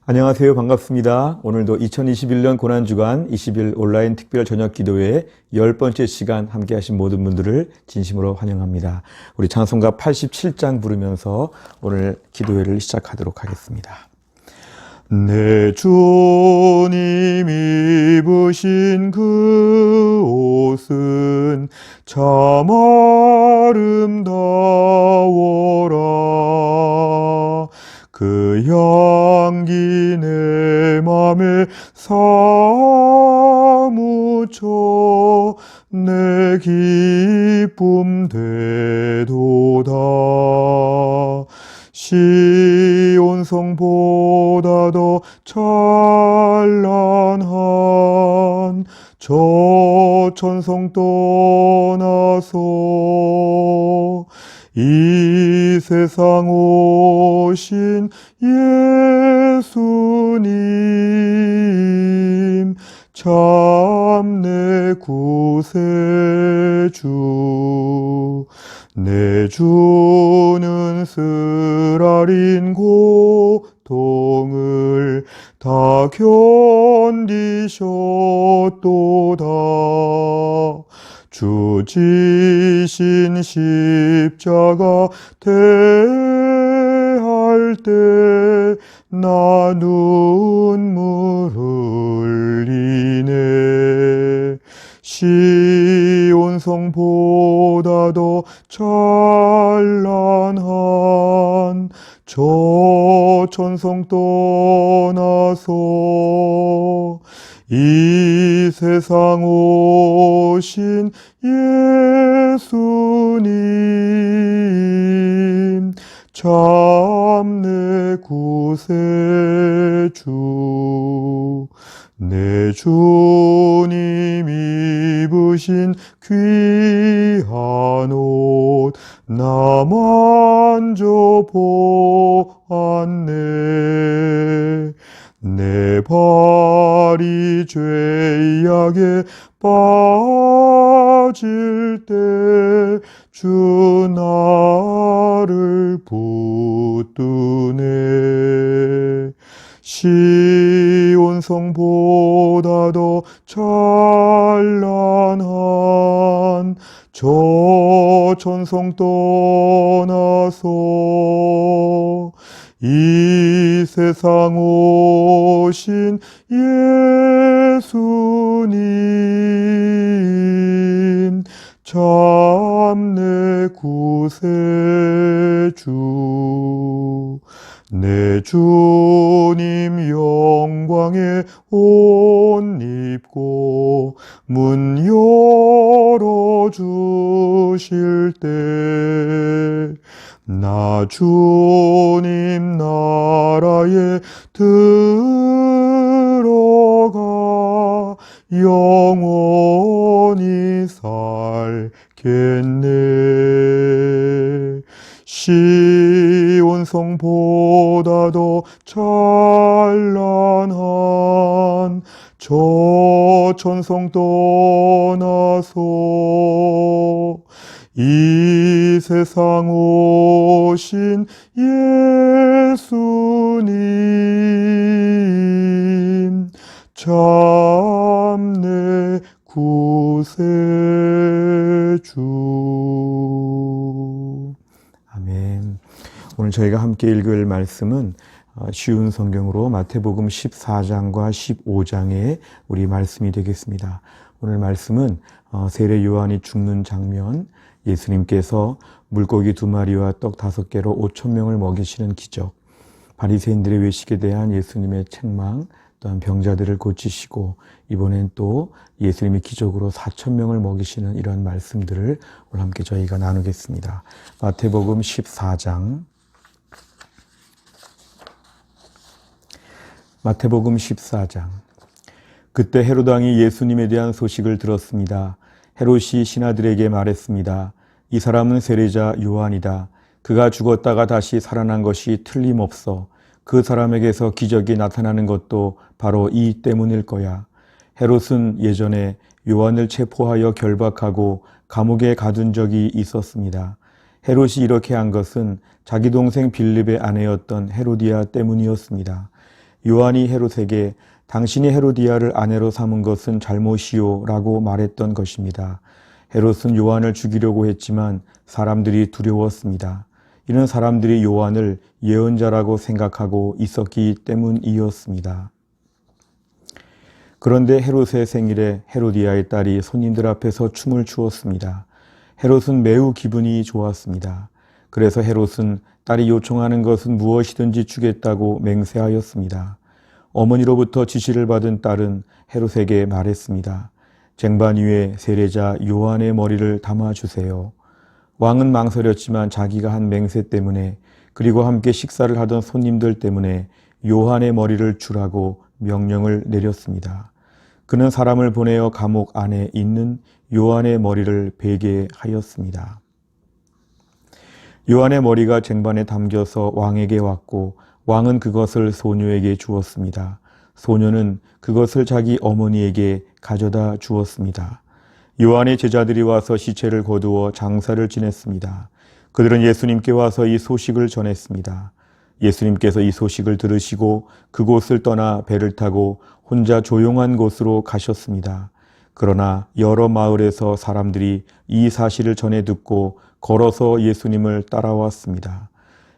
안녕하세요. 반갑습니다. 오늘도 2021년 고난주간 20일 온라인 특별 저녁 기도회 10번째 시간 함께 하신 모든 분들을 진심으로 환영합니다. 우리 찬송가 87장 부르면서 오늘 기도회를 시작하도록 하겠습니다. 내 주님 입으신 그 옷은 참 아름다워라. 그 향기 내 맘에 사무쳐 내 기쁨 되도다. 시온 성보다 더 찬란한 저 천성 떠나서 이 세상 오신 예수님 참 내 구세주. 내 주는 쓰라린 고통을 다 견디셨도다. 주 지신 십자가 대할 때 나 눈물 흘리네. 시온 성보다 더 찬란한 저 천성 떠나서 이 세상 오신 예수님 참 내 구세주. 내 주님 입으신 귀한 옷 나 만져보았네. 내 발이 죄악에 빠질 때 주 나를 붙드네. 시온 성보다 더 찬란한 저 천성 떠나서 이 세상 오신 예수님 참 내 구세주. 내 주님 영광의 옷 입고 문 열어주실 때 나 주님 나라에 들어가 영원히 살겠네. 시온 성보다 더 찬란한 저 천성 떠나서 이 세상 오신 예수님 참 내 구세주. 아멘. 오늘 저희가 함께 읽을 말씀은 쉬운 성경으로 마태복음 14장과 15장의 우리 말씀이 되겠습니다. 오늘 말씀은 세례 요한이 죽는 장면, 예수님께서 물고기 2마리와 떡 5개로 5,000명을 먹이시는 기적, 바리새인들의 외식에 대한 예수님의 책망, 또한 병자들을 고치시고 이번엔 또 예수님의 기적으로 4,000명을 먹이시는 이러한 말씀들을 오늘 함께 저희가 나누겠습니다. 마태복음 14장. 마태복음 14장. 그때 헤롯 왕이 예수님에 대한 소식을 들었습니다. 헤롯이 신하들에게 말했습니다. 이 사람은 세례자 요한이다. 그가 죽었다가 다시 살아난 것이 틀림없어. 그 사람에게서 기적이 나타나는 것도 바로 이 때문일 거야. 헤롯은 예전에 요한을 체포하여 결박하고 감옥에 가둔 적이 있었습니다. 헤롯이 이렇게 한 것은 자기 동생 빌립의 아내였던 헤로디아 때문이었습니다. 요한이 헤롯에게 당신이 헤로디아를 아내로 삼은 것은 잘못이요 라고 말했던 것입니다. 헤롯은 요한을 죽이려고 했지만 사람들이 두려웠습니다. 이는 사람들이 요한을 예언자라고 생각하고 있었기 때문이었습니다. 그런데 헤롯의 생일에 헤로디아의 딸이 손님들 앞에서 춤을 추었습니다. 헤롯은 매우 기분이 좋았습니다. 그래서 헤롯은 딸이 요청하는 것은 무엇이든지 주겠다고 맹세하였습니다. 어머니로부터 지시를 받은 딸은 헤롯에게 말했습니다. 쟁반 위에 세례자 요한의 머리를 담아주세요. 왕은 망설였지만 자기가 한 맹세 때문에 그리고 함께 식사를 하던 손님들 때문에 요한의 머리를 주라고 명령을 내렸습니다. 그는 사람을 보내어 감옥 안에 있는 요한의 머리를 베게 하였습니다. 요한의 머리가 쟁반에 담겨서 왕에게 왔고 왕은 그것을 소녀에게 주었습니다. 소녀는 그것을 자기 어머니에게 가져다 주었습니다. 요한의 제자들이 와서 시체를 거두어 장사를 지냈습니다. 그들은 예수님께 와서 이 소식을 전했습니다. 예수님께서 이 소식을 들으시고 그곳을 떠나 배를 타고 혼자 조용한 곳으로 가셨습니다. 그러나 여러 마을에서 사람들이 이 사실을 전해 듣고 걸어서 예수님을 따라왔습니다.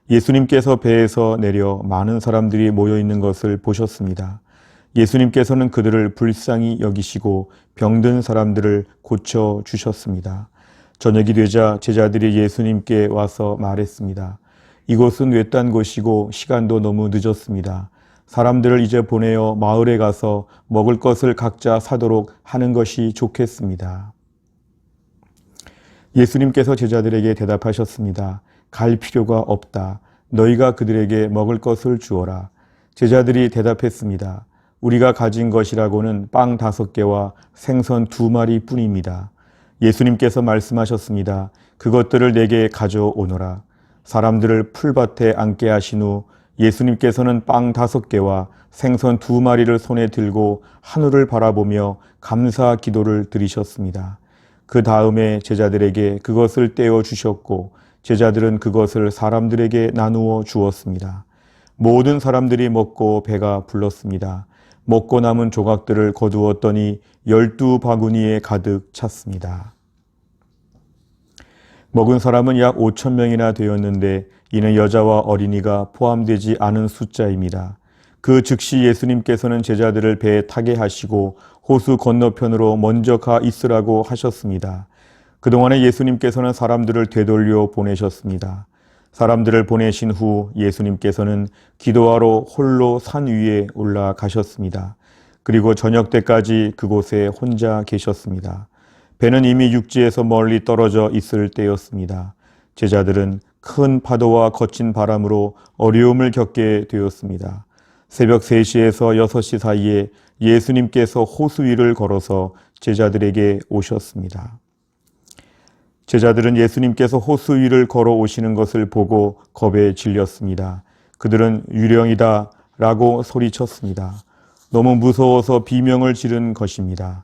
예수님께서 배에서 내려 많은 사람들이 모여 있는 것을 보셨습니다. 예수님께서는 그들을 불쌍히 여기시고 병든 사람들을 고쳐 주셨습니다. 저녁이 되자 제자들이 예수님께 와서 말했습니다. 이곳은 외딴 곳이고 시간도 너무 늦었습니다. 사람들을 이제 보내어 마을에 가서 먹을 것을 각자 사도록 하는 것이 좋겠습니다. 예수님께서 제자들에게 대답하셨습니다. 갈 필요가 없다. 너희가 그들에게 먹을 것을 주어라. 제자들이 대답했습니다. 우리가 가진 것이라고는 빵 5개와 생선 2마리 뿐입니다. 예수님께서 말씀하셨습니다. 그것들을 내게 가져오너라. 사람들을 풀밭에 앉게 하신 후 예수님께서는 빵 5개와 생선 2마리를 손에 들고 하늘을 바라보며 감사 기도를 드리셨습니다. 그 다음에 제자들에게 그것을 떼어 주셨고 제자들은 그것을 사람들에게 나누어 주었습니다. 모든 사람들이 먹고 배가 불렀습니다. 먹고 남은 조각들을 거두었더니 12바구니에 가득 찼습니다. 먹은 사람은 약 5,000명이나 되었는데 이는 여자와 어린이가 포함되지 않은 숫자입니다. 그 즉시 예수님께서는 제자들을 배에 타게 하시고 호수 건너편으로 먼저 가 있으라고 하셨습니다. 그동안에 예수님께서는 사람들을 되돌려 보내셨습니다. 사람들을 보내신 후 예수님께서는 기도하러 홀로 산 위에 올라가셨습니다. 그리고 저녁 때까지 그곳에 혼자 계셨습니다. 배는 이미 육지에서 멀리 떨어져 있을 때였습니다. 제자들은 큰 파도와 거친 바람으로 어려움을 겪게 되었습니다. 새벽 3시에서 6시 사이에 예수님께서 호수 위를 걸어서 제자들에게 오셨습니다. 제자들은 예수님께서 호수 위를 걸어오시는 것을 보고 겁에 질렸습니다. 그들은 유령이다 라고 소리쳤습니다. 너무 무서워서 비명을 지른 것입니다.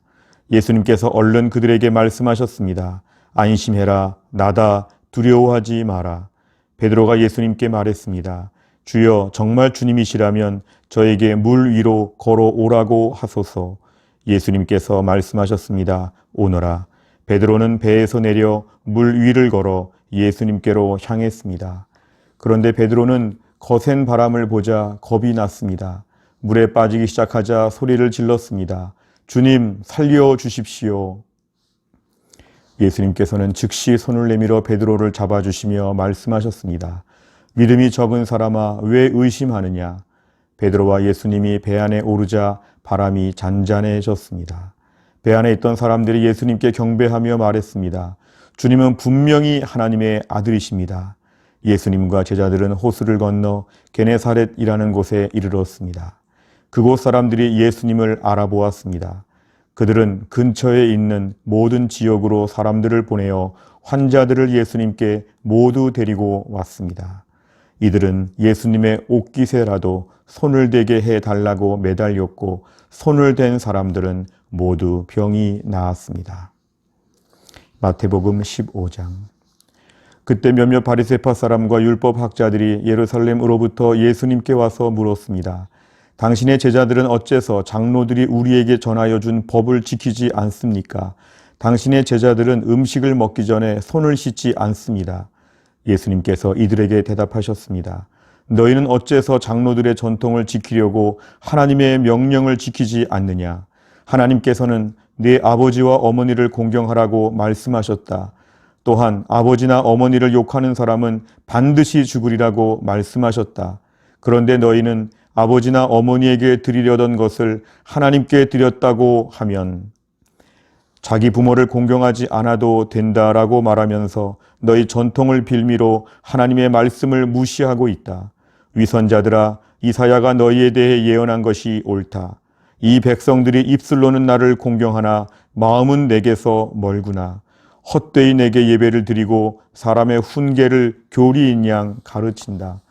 예수님께서 얼른 그들에게 말씀하셨습니다. 안심해라, 나다, 두려워하지 마라. 베드로가 예수님께 말했습니다. 주여, 정말 주님이시라면 저에게 물 위로 걸어오라고 하소서. 예수님께서 말씀하셨습니다. 오너라. 베드로는 배에서 내려 물 위를 걸어 예수님께로 향했습니다. 그런데 베드로는 거센 바람을 보자 겁이 났습니다. 물에 빠지기 시작하자 소리를 질렀습니다. 주님, 살려주십시오. 예수님께서는 즉시 손을 내밀어 베드로를 잡아주시며 말씀하셨습니다. 믿음이 적은 사람아, 왜 의심하느냐? 베드로와 예수님이 배 안에 오르자 바람이 잔잔해졌습니다. 배 안에 있던 사람들이 예수님께 경배하며 말했습니다. 주님은 분명히 하나님의 아들이십니다. 예수님과 제자들은 호수를 건너 게네사렛이라는 곳에 이르렀습니다. 그곳 사람들이 예수님을 알아보았습니다. 그들은 근처에 있는 모든 지역으로 사람들을 보내어 환자들을 예수님께 모두 데리고 왔습니다. 이들은 예수님의 옷깃에라도 손을 대게 해달라고 매달렸고 손을 댄 사람들은 모두 병이 나았습니다. 마태복음 15장. 그때 몇몇 바리새파 사람과 율법 학자들이 예루살렘으로부터 예수님께 와서 물었습니다. 당신의 제자들은 어째서 장로들이 우리에게 전하여 준 법을 지키지 않습니까? 당신의 제자들은 음식을 먹기 전에 손을 씻지 않습니다. 예수님께서 이들에게 대답하셨습니다. 너희는 어째서 장로들의 전통을 지키려고 하나님의 명령을 지키지 않느냐? 하나님께서는 네 아버지와 어머니를 공경하라고 말씀하셨다. 또한 아버지나 어머니를 욕하는 사람은 반드시 죽으리라고 말씀하셨다. 그런데 너희는 아버지나 어머니에게 드리려던 것을 하나님께 드렸다고 하면 자기 부모를 공경하지 않아도 된다라고 말하면서 너희 전통을 빌미로 하나님의 말씀을 무시하고 있다. 위선자들아, 이사야가 너희에 대해 예언한 것이 옳다. 이 백성들이 입술로는 나를 공경하나 마음은 내게서 멀구나. 헛되이 내게 예배를 드리고 사람의 훈계를 교리인 양 가르친다.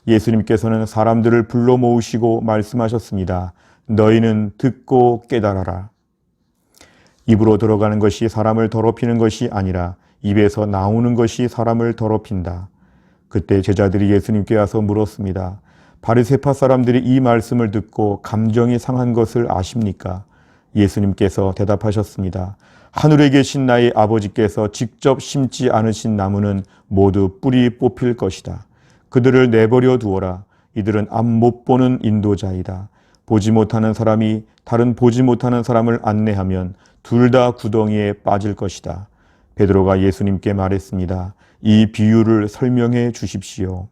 예수님께서는 사람들을 불러 모으시고 말씀하셨습니다. 너희는 듣고 깨달아라. 입으로 들어가는 것이 사람을 더럽히는 것이 아니라 입에서 나오는 것이 사람을 더럽힌다. 그때 제자들이 예수님께 와서 물었습니다. 바리새파 사람들이 이 말씀을 듣고 감정이 상한 것을 아십니까? 예수님께서 대답하셨습니다. 하늘에 계신 나의 아버지께서 직접 심지 않으신 나무는 모두 뿌리 뽑힐 것이다. 그들을 내버려 두어라. 이들은 앞 못 보는 인도자이다. 보지 못하는 사람이 다른 보지 못하는 사람을 안내하면 둘 다 구덩이에 빠질 것이다. 베드로가 예수님께 말했습니다. 이 비유를 설명해 주십시오.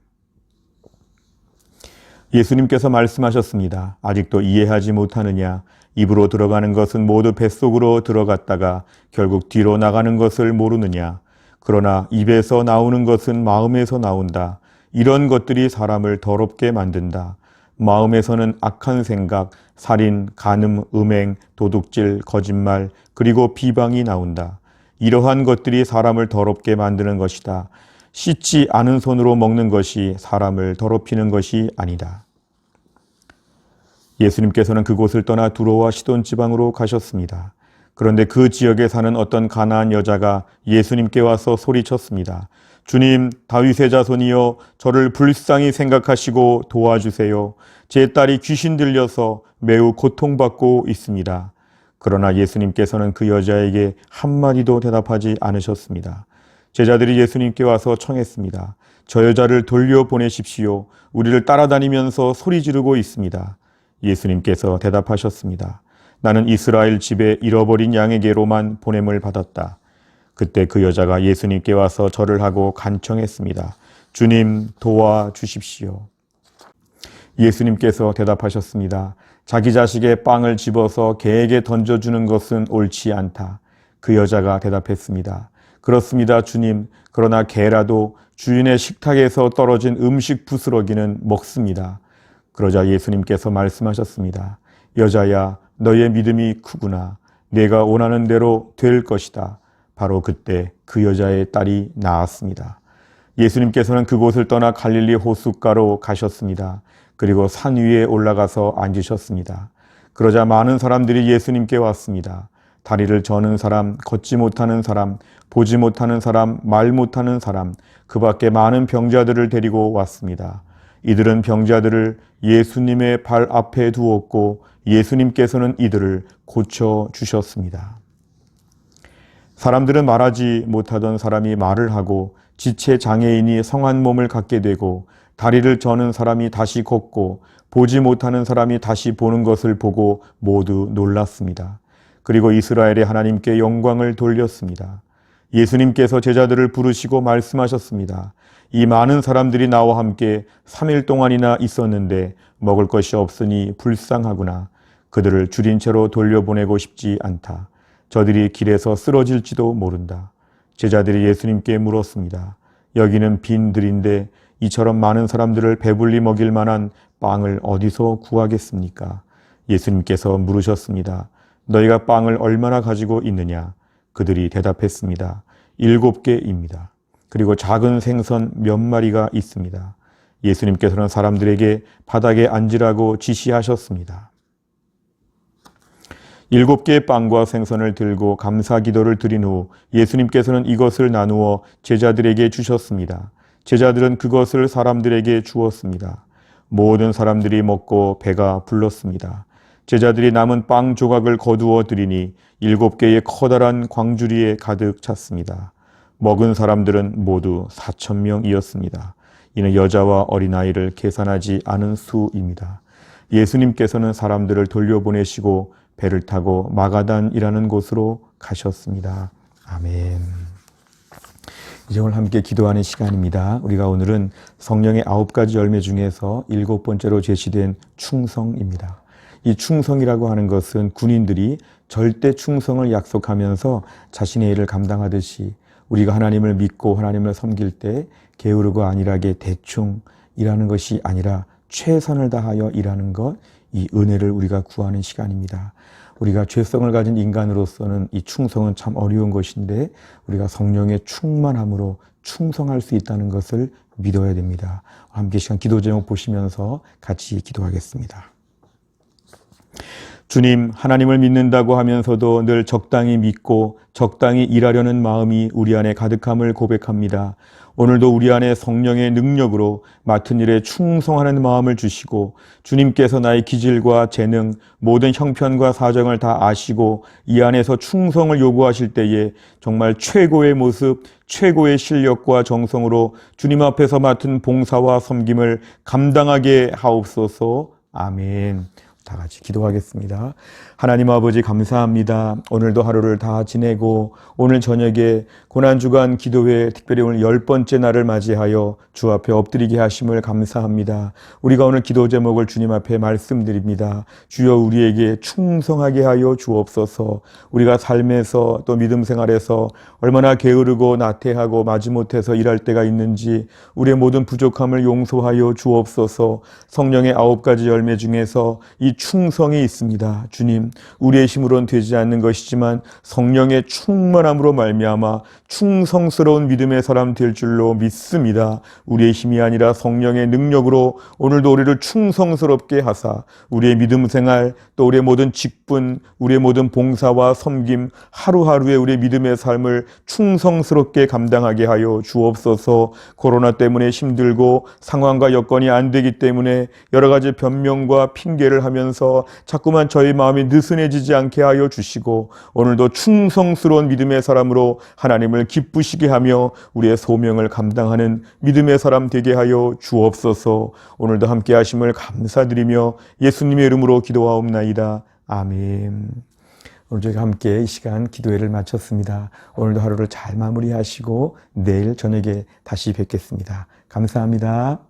예수님께서 말씀하셨습니다. 아직도 이해하지 못하느냐? 입으로 들어가는 것은 모두 뱃속으로 들어갔다가 결국 뒤로 나가는 것을 모르느냐? 그러나 입에서 나오는 것은 마음에서 나온다. 이런 것들이 사람을 더럽게 만든다. 마음에서는 악한 생각, 살인, 간음, 음행, 도둑질, 거짓말, 그리고 비방이 나온다. 이러한 것들이 사람을 더럽게 만드는 것이다. 씻지 않은 손으로 먹는 것이 사람을 더럽히는 것이 아니다. 예수님께서는 그곳을 떠나 두로와 시돈 지방으로 가셨습니다. 그런데 그 지역에 사는 어떤 가나안 여자가 예수님께 와서 소리쳤습니다. 주님, 다윗의 자손이여, 저를 불쌍히 생각하시고 도와주세요. 제 딸이 귀신 들려서 매우 고통받고 있습니다. 그러나 예수님께서는 그 여자에게 한마디도 대답하지 않으셨습니다. 제자들이 예수님께 와서 청했습니다. 저 여자를 돌려보내십시오. 우리를 따라다니면서 소리 지르고 있습니다. 예수님께서 대답하셨습니다. 나는 이스라엘 집에 잃어버린 양에게로만 보냄을 받았다. 그때 그 여자가 예수님께 와서 절을 하고 간청했습니다. 주님, 도와주십시오. 예수님께서 대답하셨습니다. 자기 자식의 빵을 집어서 개에게 던져주는 것은 옳지 않다. 그 여자가 대답했습니다. 그렇습니다, 주님. 그러나 개라도 주인의 식탁에서 떨어진 음식 부스러기는 먹습니다. 그러자 예수님께서 말씀하셨습니다. 여자야, 너의 믿음이 크구나. 내가 원하는 대로 될 것이다. 바로 그때 그 여자의 딸이 나았습니다. 예수님께서는 그곳을 떠나 갈릴리 호숫가로 가셨습니다. 그리고 산 위에 올라가서 앉으셨습니다. 그러자 많은 사람들이 예수님께 왔습니다. 다리를 저는 사람, 걷지 못하는 사람, 보지 못하는 사람, 말 못하는 사람, 그 밖에 많은 병자들을 데리고 왔습니다. 이들은 병자들을 예수님의 발 앞에 두었고 예수님께서는 이들을 고쳐주셨습니다. 사람들은 말하지 못하던 사람이 말을 하고 지체 장애인이 성한 몸을 갖게 되고 다리를 저는 사람이 다시 걷고 보지 못하는 사람이 다시 보는 것을 보고 모두 놀랐습니다. 그리고 이스라엘의 하나님께 영광을 돌렸습니다. 예수님께서 제자들을 부르시고 말씀하셨습니다. 이 많은 사람들이 나와 함께 3일 동안이나 있었는데 먹을 것이 없으니 불쌍하구나. 그들을 줄인 채로 돌려보내고 싶지 않다. 저들이 길에서 쓰러질지도 모른다. 제자들이 예수님께 물었습니다. 여기는 빈 들인데 이처럼 많은 사람들을 배불리 먹일 만한 빵을 어디서 구하겠습니까? 예수님께서 물으셨습니다. 너희가 빵을 얼마나 가지고 있느냐? 그들이 대답했습니다. 7개입니다. 그리고 작은 생선 몇 마리가 있습니다. 예수님께서는 사람들에게 바닥에 앉으라고 지시하셨습니다. 7개의 빵과 생선을 들고 감사 기도를 드린 후 예수님께서는 이것을 나누어 제자들에게 주셨습니다. 제자들은 그것을 사람들에게 주었습니다. 모든 사람들이 먹고 배가 불렀습니다. 제자들이 남은 빵 조각을 거두어 드리니 7개의 커다란 광주리에 가득 찼습니다. 먹은 사람들은 모두 4,000명이었습니다. 이는 여자와 어린아이를 계산하지 않은 수입니다. 예수님께서는 사람들을 돌려보내시고 배를 타고 마가단이라는 곳으로 가셨습니다. 아멘. 이제 오늘 함께 기도하는 시간입니다. 우리가 오늘은 성령의 9가지 열매 중에서 7번째로 제시된 충성입니다. 이 충성이라고 하는 것은 군인들이 절대 충성을 약속하면서 자신의 일을 감당하듯이 우리가 하나님을 믿고 하나님을 섬길 때 게으르고 안일하게 대충 일하는 것이 아니라 최선을 다하여 일하는 것, 이 은혜를 우리가 구하는 시간입니다. 우리가 죄성을 가진 인간으로서는 이 충성은 참 어려운 것인데 우리가 성령의 충만함으로 충성할 수 있다는 것을 믿어야 됩니다. 함께 시간 기도 제목 보시면서 같이 기도하겠습니다. 주님, 하나님을 믿는다고 하면서도 늘 적당히 믿고 적당히 일하려는 마음이 우리 안에 가득함을 고백합니다. 오늘도 우리 안에 성령의 능력으로 맡은 일에 충성하는 마음을 주시고 주님께서 나의 기질과 재능, 모든 형편과 사정을 다 아시고 이 안에서 충성을 요구하실 때에 정말 최고의 모습, 최고의 실력과 정성으로 주님 앞에서 맡은 봉사와 섬김을 감당하게 하옵소서. 아멘. 다 같이 기도하겠습니다. 하나님 아버지 감사합니다. 오늘도 하루를 다 지내고 오늘 저녁에 고난주간 기도회 특별히 오늘 10번째 날을 맞이하여 주 앞에 엎드리게 하심을 감사합니다. 우리가 오늘 기도 제목을 주님 앞에 말씀드립니다. 주여 우리에게 충성하게 하여 주옵소서. 우리가 삶에서 또 믿음 생활에서 얼마나 게으르고 나태하고 마지못해서 일할 때가 있는지 우리의 모든 부족함을 용서하여 주옵소서. 성령의 9가지 열매 중에서 이 충성이 있습니다. 주님, 우리의 힘으로는 되지 않는 것이지만 성령의 충만함으로 말미암아 충성스러운 믿음의 사람 될 줄로 믿습니다. 우리의 힘이 아니라 성령의 능력으로 오늘도 우리를 충성스럽게 하사 우리의 믿음 생활 또 우리의 모든 직분, 우리의 모든 봉사와 섬김 하루하루의 우리의 믿음의 삶을 충성스럽게 감당하게 하여 주옵소서. 코로나 때문에 힘들고 상황과 여건이 안 되기 때문에 여러 가지 변명과 핑계를 하면서 자꾸만 저희 마음이 느슨해지지 않게 하여 주시고 오늘도 충성스러운 믿음의 사람으로 하나님을 기쁘시게 하며 우리의 소명을 감당하는 믿음의 사람 되게 하여 주옵소서. 오늘도 함께 하심을 감사드리며 예수님의 이름으로 기도하옵나이다. 아멘. 오늘 저희가 함께 이 시간 기도회를 마쳤습니다. 오늘도 하루를 잘 마무리하시고 내일 저녁에 다시 뵙겠습니다. 감사합니다.